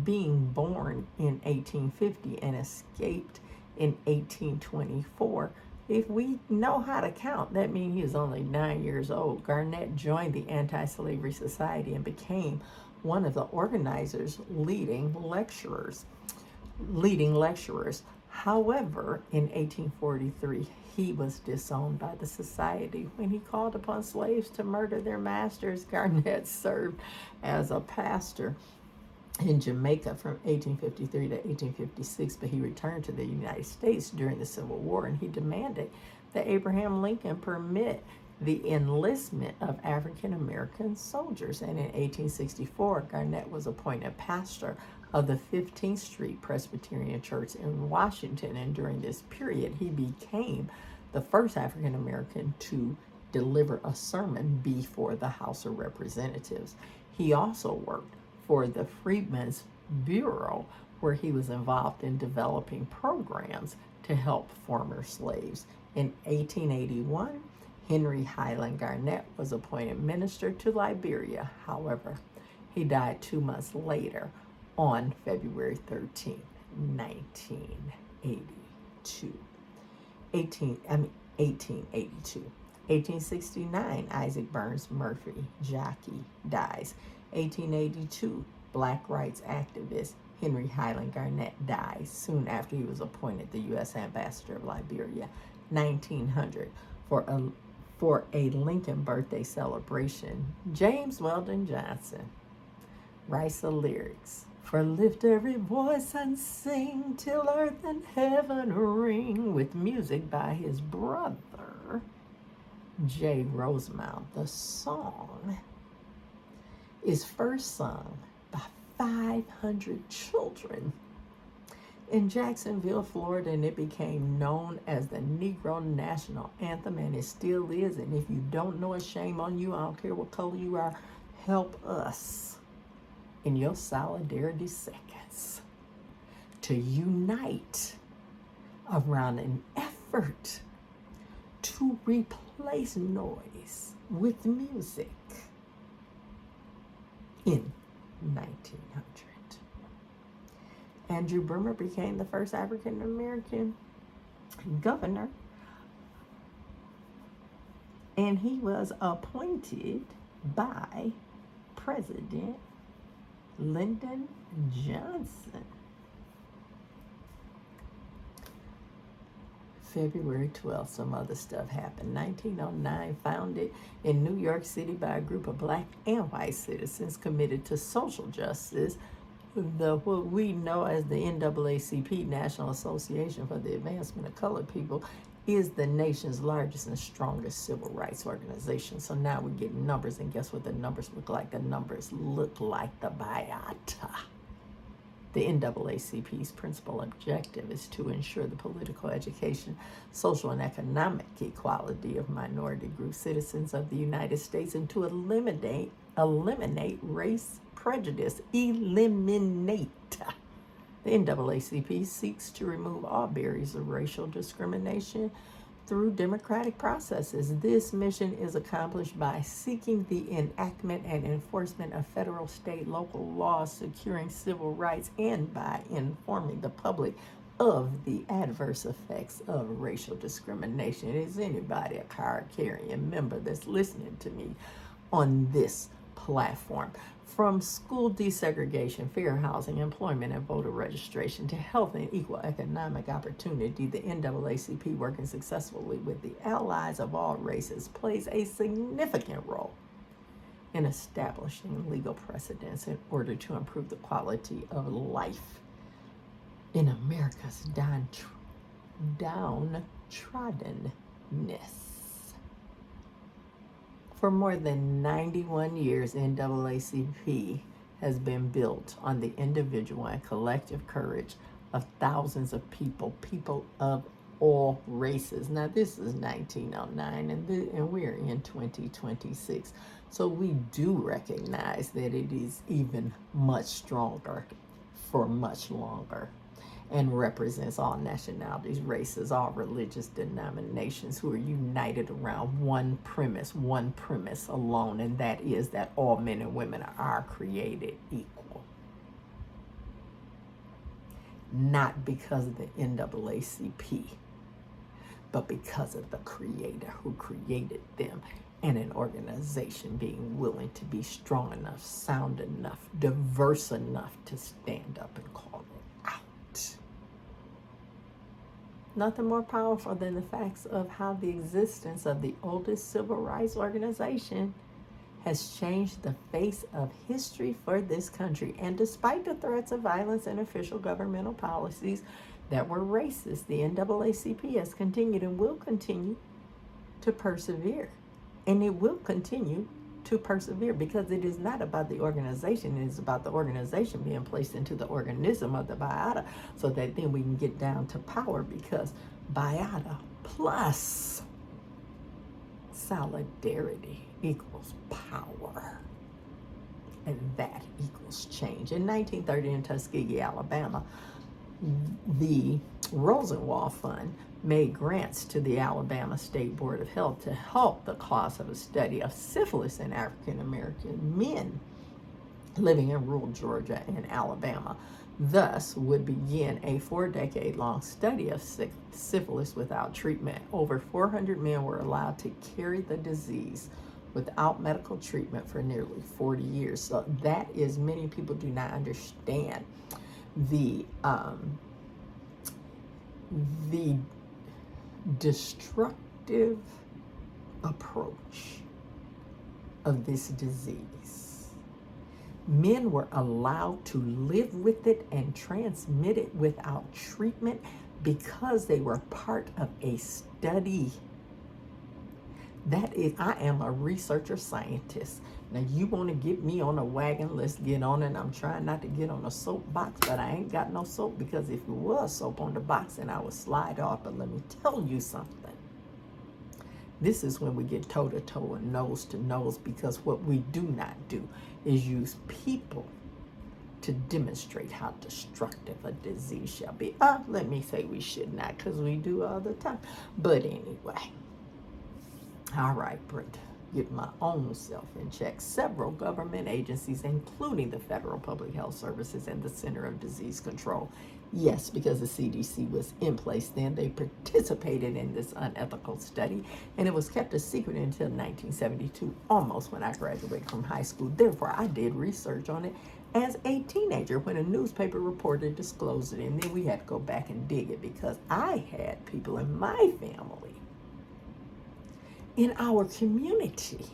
being born in 1850 and escaped in 1824. If we know how to count, that means he was only 9 years old. Garnett joined the Anti-Slavery Society and became one of the organizers' leading lecturers. However, in 1843, he was disowned by the society when he called upon slaves to murder their masters. Garnett served as a pastor in Jamaica from 1853 to 1856, but he returned to the United States during the Civil War, and he demanded that Abraham Lincoln permit the enlistment of African American soldiers. And in 1864, Garnett was appointed pastor of the 15th Street Presbyterian Church in Washington, and during this period, he became the first African American to deliver a sermon before the House of Representatives. He also worked for the Freedmen's Bureau, where he was involved in developing programs to help former slaves. In 1881, Henry Highland Garnett was appointed minister to Liberia. However, he died 2 months later on February 13, 1882. 1869, Isaac Burns Murphy, jockey, dies. 1882, black rights activist Henry Highland Garnett dies soon after he was appointed the U.S. Ambassador of Liberia. 1900, for a Lincoln birthday celebration, James Weldon Johnson writes the lyrics. For lift every voice and sing till earth and heaven ring, with music by his brother, J. Rosemount. The song is first sung by 500 children in Jacksonville, Florida, and it became known as the Negro National Anthem, and it still is. And if you don't know it, shame on you. I don't care what color you are. Help us in your solidarity seconds to unite around an effort to replace noise with music in 1900. Andrew Bremer became the first African American governor, and he was appointed by President Lyndon Johnson. February 12th, some other stuff happened. 1909, founded in New York City by a group of black and white citizens committed to social justice, what we know as the NAACP, National Association for the Advancement of Colored People, is the nation's largest and strongest civil rights organization. So now we get numbers, and guess what the numbers look like? The numbers look like the biota. The NAACP's principal objective is to ensure the political, education, social, and economic equality of minority group citizens of the United States, and to eliminate race prejudice. Eliminate. The NAACP seeks to remove all barriers of racial discrimination through democratic processes. This mission is accomplished by seeking the enactment and enforcement of federal, state, local laws securing civil rights, and by informing the public of the adverse effects of racial discrimination. Is anybody a card-carrying member that's listening to me? on this platform. From school desegregation, fair housing, employment, and voter registration to health and equal economic opportunity, the NAACP, working successfully with the allies of all races, plays a significant role in establishing legal precedents in order to improve the quality of life in America's downtroddenness. For more than 91 years, NAACP has been built on the individual and collective courage of thousands of people of all races. Now, this is 1909, and we're in 2026. So we do recognize that it is even much stronger for much longer, and represents all nationalities, races, all religious denominations who are united around one premise alone, and that is that all men and women are created equal. Not because of the NAACP, but because of the Creator who created them, and an organization being willing to be strong enough, sound enough, diverse enough to stand up and call it out. Nothing more powerful than the facts of how the existence of the oldest civil rights organization has changed the face of history for this country. And despite the threats of violence and official governmental policies that were racist, the NAACP has continued and will continue to persevere. And it will continue to persevere, because it is not about the organization, it is about the organization being placed into the organism of the biota, so that then we can get down to power, because biota plus solidarity equals power, and that equals change. In 1930, in Tuskegee, Alabama, the Rosenwald Fund made grants to the Alabama State Board of Health to help the cause of a study of syphilis in African American men living in rural Georgia and Alabama. Thus would begin a 4-decade-long study of syphilis without treatment. Over 400 men were allowed to carry the disease without medical treatment for nearly 40 years. So that is, many people do not understand the destructive approach of this disease. Men were allowed to live with it and transmit it without treatment because they were part of a study. That is, I am a researcher scientist. Now, you want to get me on a wagon, let's get on it. I'm trying not to get on a soapbox, but I ain't got no soap, because if it was soap on the box, then I would slide off. But let me tell you something. This is when we get toe to toe and nose to nose, because what we do not do is use people to demonstrate how destructive a disease shall be. Let me say we should not, because we do all the time. But anyway. All right, Brenda, get my own self in check. Several government agencies, including the Federal Public Health Services and the Center of Disease Control, yes, because the CDC was in place then, they participated in this unethical study, and it was kept a secret until 1972, almost when I graduated from high school. Therefore, I did research on it as a teenager when a newspaper reporter disclosed it, and then we had to go back and dig it, because I had people in my family, in our community,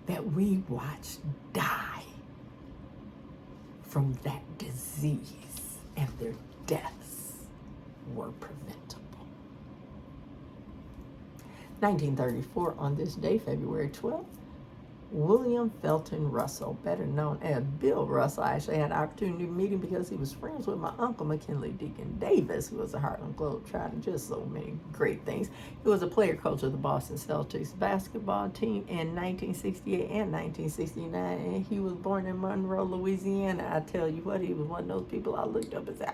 that we watched die from that disease, and their deaths were preventable. 1934, on this day, February 12th, William Felton Russell, better known as Bill Russell. I actually had an opportunity to meet him because he was friends with my uncle, McKinley Deacon Davis, who was a Harlem Globetrotter, just so many great things. He was a player coach of the Boston Celtics basketball team in 1968 and 1969, and he was born in Monroe, Louisiana. I tell you what, he was one of those people I looked up and said,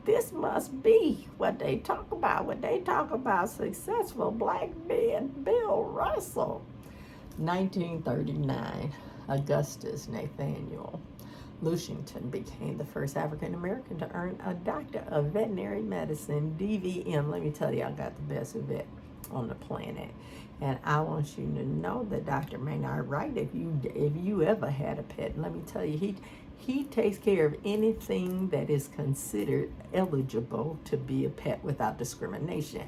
this must be what they talk about, successful black man, Bill Russell. 1939, Augustus Nathaniel Lushington became the first African American to earn a Doctor of Veterinary Medicine, DVM. Let me tell you, I got the best of it. on the planet. And I want you to know that Dr. Maynard Wright, if you ever had a pet, let me tell you, he takes care of anything that is considered eligible to be a pet without discrimination.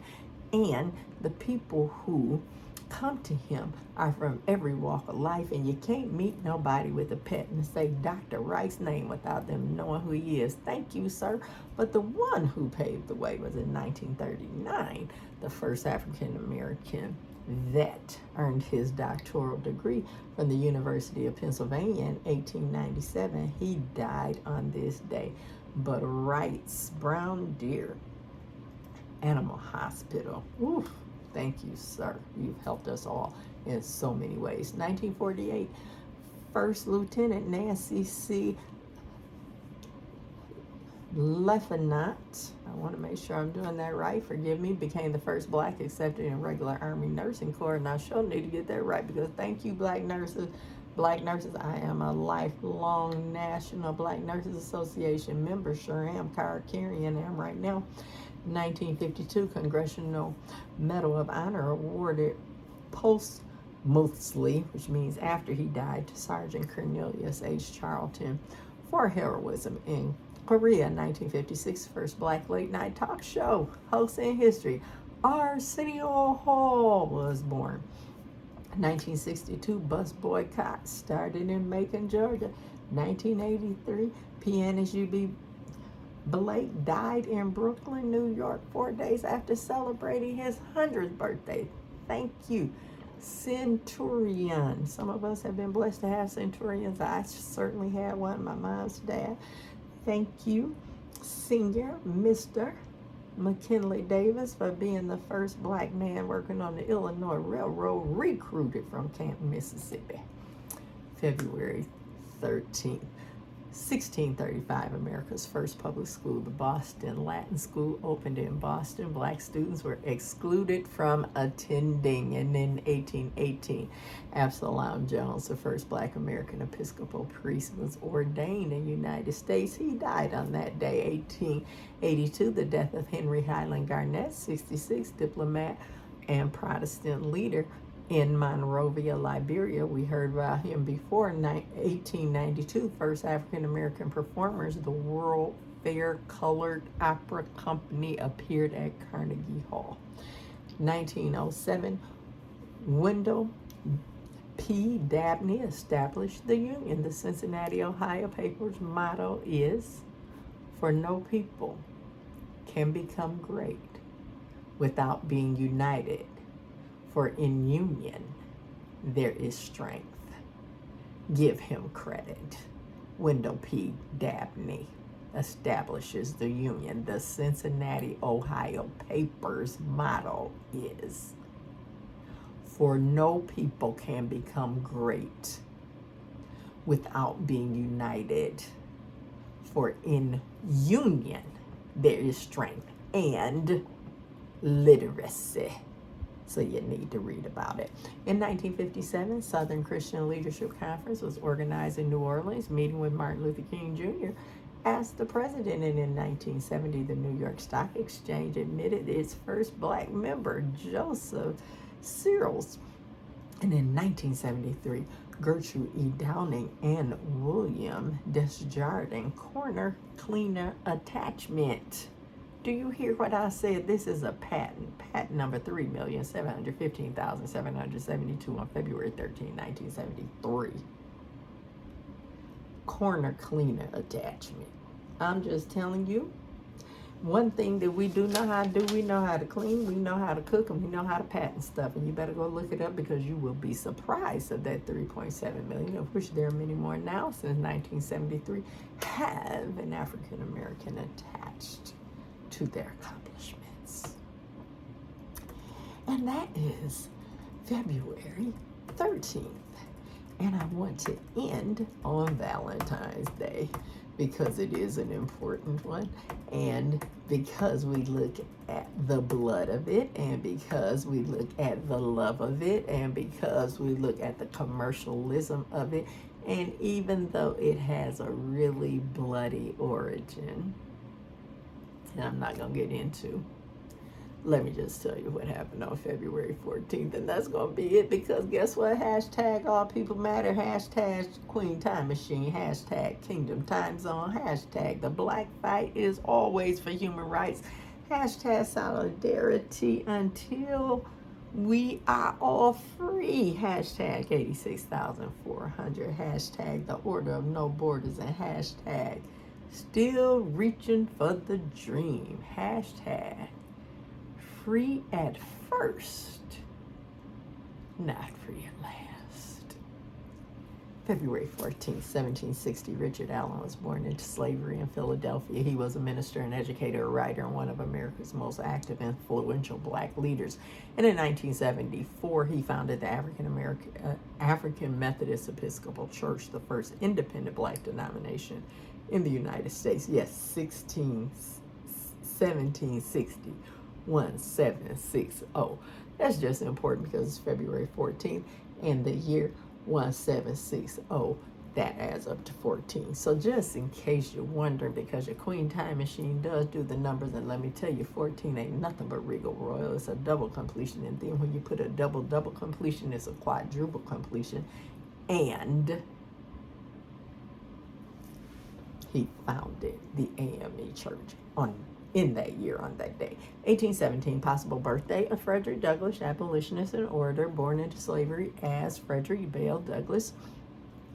And the people who come to him are from every walk of life, and you can't meet nobody with a pet and say Dr. Wright's name without them knowing who he is. Thank you, sir. But the one who paved the way was in 1939, the first African American vet earned his doctoral degree from the University of Pennsylvania in 1897. He died on this day. But Wright's Brown Deer Animal Hospital, oof, thank you, sir. You've helped us all in so many ways. 1948, First Lieutenant Nancy C. Lefenant, I want to make sure I'm doing that right, forgive me, became the first black accepted in regular Army nursing corps. And I sure need to get that right, because thank you, black nurses. Black nurses, I am a lifelong National Black Nurses Association member, sure am, card carrying am right now. 1952, Congressional Medal of Honor awarded posthumously, which means after he died, to Sergeant Cornelius H. Charlton for heroism in Korea. 1956, first black late night talk show host in history, Arsenio Hall, was born. 1962, bus boycott started in Macon, Georgia. 1983, pianist U.B. Blake died in Brooklyn, New York, 4 days after celebrating his 100th birthday. Thank you, Centurion. Some of us have been blessed to have centurions. I certainly had one, my mom's dad. Thank you, Senior Mr. McKinley Davis, for being the first black man working on the Illinois Railroad, recruited from Canton, Mississippi. February 13th. 1635, America's first public school, the Boston Latin School, opened in Boston. Black students were excluded from attending. And in 1818, Absalom Jones, the first black American Episcopal priest, was ordained in the United States. He died on that day. 1882, the death of Henry Highland Garnett, 66, diplomat and Protestant leader in Monrovia, Liberia. We heard about him before. 1892, first African-American performers, the World Fair Colored Opera Company, appeared at Carnegie Hall. 1907, Wendell P. Dabney established the Union. The Cincinnati, Ohio paper's motto is, "For no people can become great without being united. For in union, there is strength." Give him credit. Wendell P. Dabney establishes the Union. The Cincinnati, Ohio paper's motto is, "For no people can become great without being united. For in union, there is strength," and literacy. So you need to read about it. In 1957, Southern Christian Leadership Conference was organized in New Orleans, meeting with Martin Luther King Jr. as the president. And in 1970, the New York Stock Exchange admitted its first black member, Joseph Searles. And in 1973, Gertrude E. Downing and William Desjardins corner cleaner attachment. Do you hear what I said? This is a patent. Patent number 3,715,772 on February 13, 1973. Corner cleaner attachment. I'm just telling you, one thing that we do know how to do, we know how to clean, we know how to cook, and we know how to patent stuff. And you better go look it up, because you will be surprised at that 3.7 million, of which there are many more now since 1973, have an African American attached to their accomplishments. And that is February 13th. And I want to end on Valentine's Day, because it is an important one, and because we look at the blood of it, and because we look at the love of it, and because we look at the commercialism of it, and even though it has a really bloody origin, and I'm not going to get into, Let me just tell you what happened on February 14th, and that's going to be it, because guess what? Hashtag All People Matter, hashtag Queen Time Machine, hashtag Kingdom Time Zone, hashtag The Black Fight is always for human rights, hashtag solidarity until we are all free, hashtag 86,400, hashtag The Order of No Borders, and hashtag Still Reaching for the Dream, hashtag Free at first, not free at last. February 14th, 1760, Richard Allen was born into slavery in Philadelphia. He was a minister, an educator, a writer, and one of America's most active and influential black leaders. And in 1974, he founded the African Methodist Episcopal Church, the first independent black denomination in the United States. Yes, 1760. 1760. That's just important because it's February 14th and the year 1760. That adds up to 14. So just in case you're wondering, because your Queen Time Machine does do the numbers, and let me tell you, 14 ain't nothing but Regal Royal. It's a double completion, and then when you put a double completion, it's a quadruple completion. And he founded the AME Church in that year, on that day. 1817, possible birthday of Frederick Douglass, abolitionist and orator, born into slavery as Frederick Bell Douglass,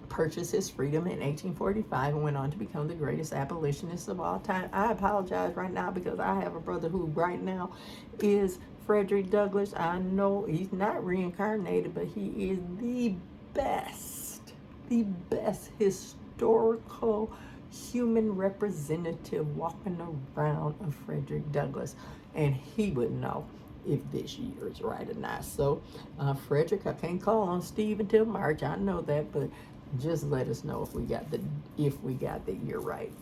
purchased his freedom in 1845 and went on to become the greatest abolitionist of all time. I apologize right now because I have a brother who right now is Frederick Douglass. I know he's not reincarnated, but he is the best historical human representative walking around of Frederick Douglass, and he would know if this year is right or not. So Frederick, I can't call on Steve until March, I know that, but just let us know if we got the year right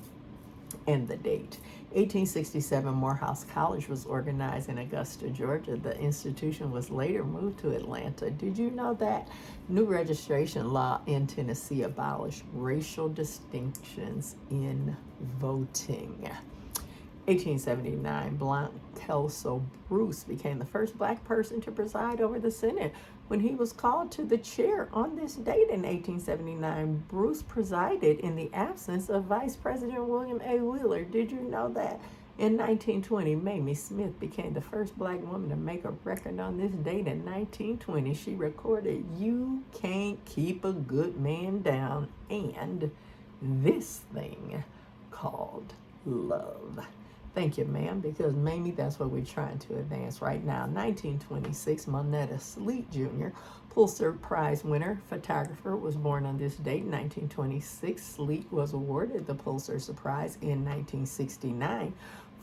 and the date. 1867, Morehouse College was organized in Augusta, Georgia. The institution was later moved to Atlanta. Did you know that? New registration law in Tennessee abolished racial distinctions in voting. 1879, Blount Kelso Bruce became the first black person to preside over the Senate. When he was called to the chair on this date in 1879, Bruce presided in the absence of Vice President William A. Wheeler. Did you know that? In 1920, Mamie Smith became the first black woman to make a record on this date. In 1920, she recorded "You Can't Keep a Good Man Down" and "This Thing Called Love." Thank you, ma'am, because Mamie, that's what we're trying to advance right now. 1926, Monetta Sleet Jr., Pulitzer Prize winner, photographer, was born on this date. 1926, Sleet was awarded the Pulitzer Prize in 1969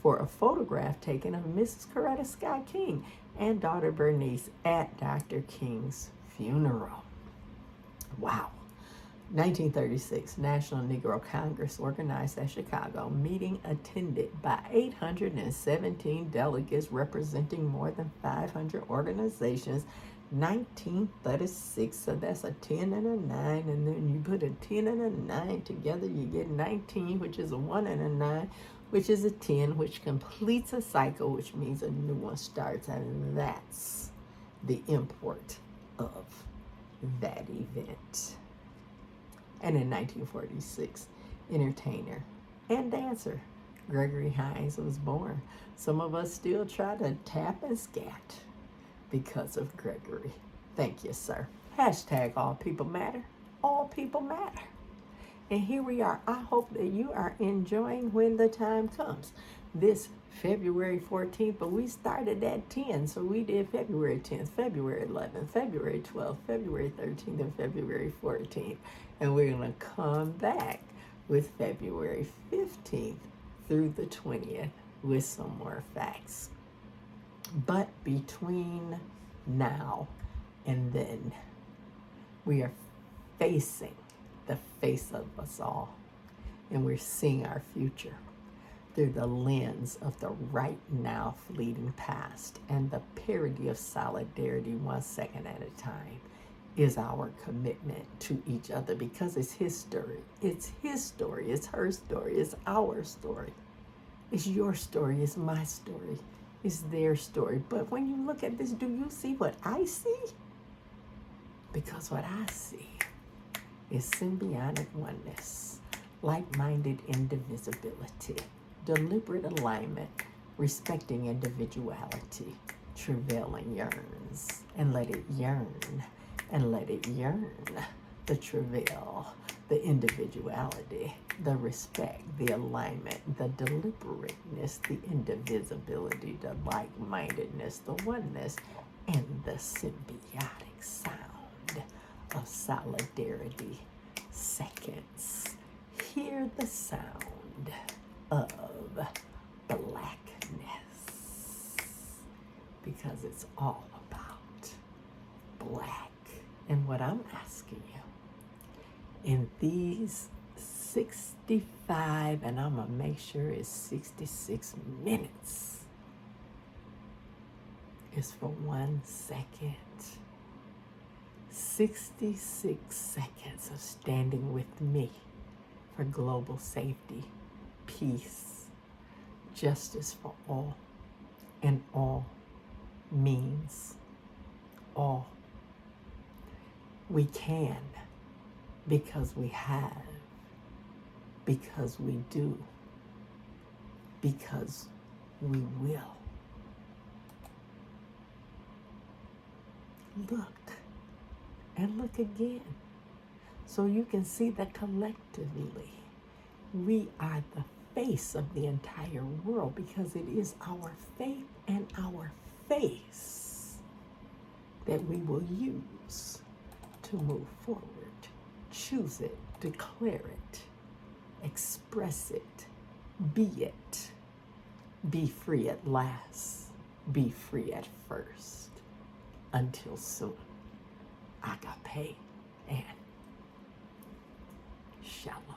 for a photograph taken of Mrs. Coretta Scott King and daughter Bernice at Dr. King's funeral. Wow. 1936, National Negro Congress organized at Chicago, meeting attended by 817 delegates representing more than 500 organizations. 1936, so that's a 10 and a 9, and then you put a 10 and a 9 together, you get 19, which is a 1 and a 9, which is a 10, which completes a cycle, which means a new one starts, and that's the import of that event. And in 1946, entertainer and dancer Gregory Hines was born. Some of us still try to tap and scat because of Gregory. Thank you, sir. Hashtag All People Matter. All People Matter. And here we are. I hope that you are enjoying when the time comes. This February 14th, but we started at 10, so we did February 10th, February 11th, February 12th, February 13th, and February 14th. And we're going to come back with February 15th through the 20th with some more facts. But between now and then, we are facing the face of us all, and we're seeing our future through the lens of the right now fleeting past, and the parody of solidarity 1 second at a time is our commitment to each other, because it's his story. It's his story. It's her story. It's our story. It's your story. It's my story. It's their story. But when you look at this, do you see what I see? Because what I see is symbiotic oneness, like-minded indivisibility, deliberate alignment, respecting individuality, travailing yearns, and let it yearn, and let it yearn. The travail, the individuality, the respect, the alignment, the deliberateness, the indivisibility, the like-mindedness, the oneness, and the symbiotic sound of solidarity. Seconds. Hear the sound of blackness, because it's all about black. And what I'm asking you, in these 65, and I'm going to make sure it's 66 minutes, is for 1 second. 66 seconds of standing with me for global safety, peace, justice for all, and all means all. We can, because we have, because we do, because we will. Look, and look again, so you can see that collectively we are the face of the entire world, because it is our faith and our face that we will use to move forward. Choose it, declare it, express it, be it. Be free at last, be free at first. Until soon, Agape and Shalom.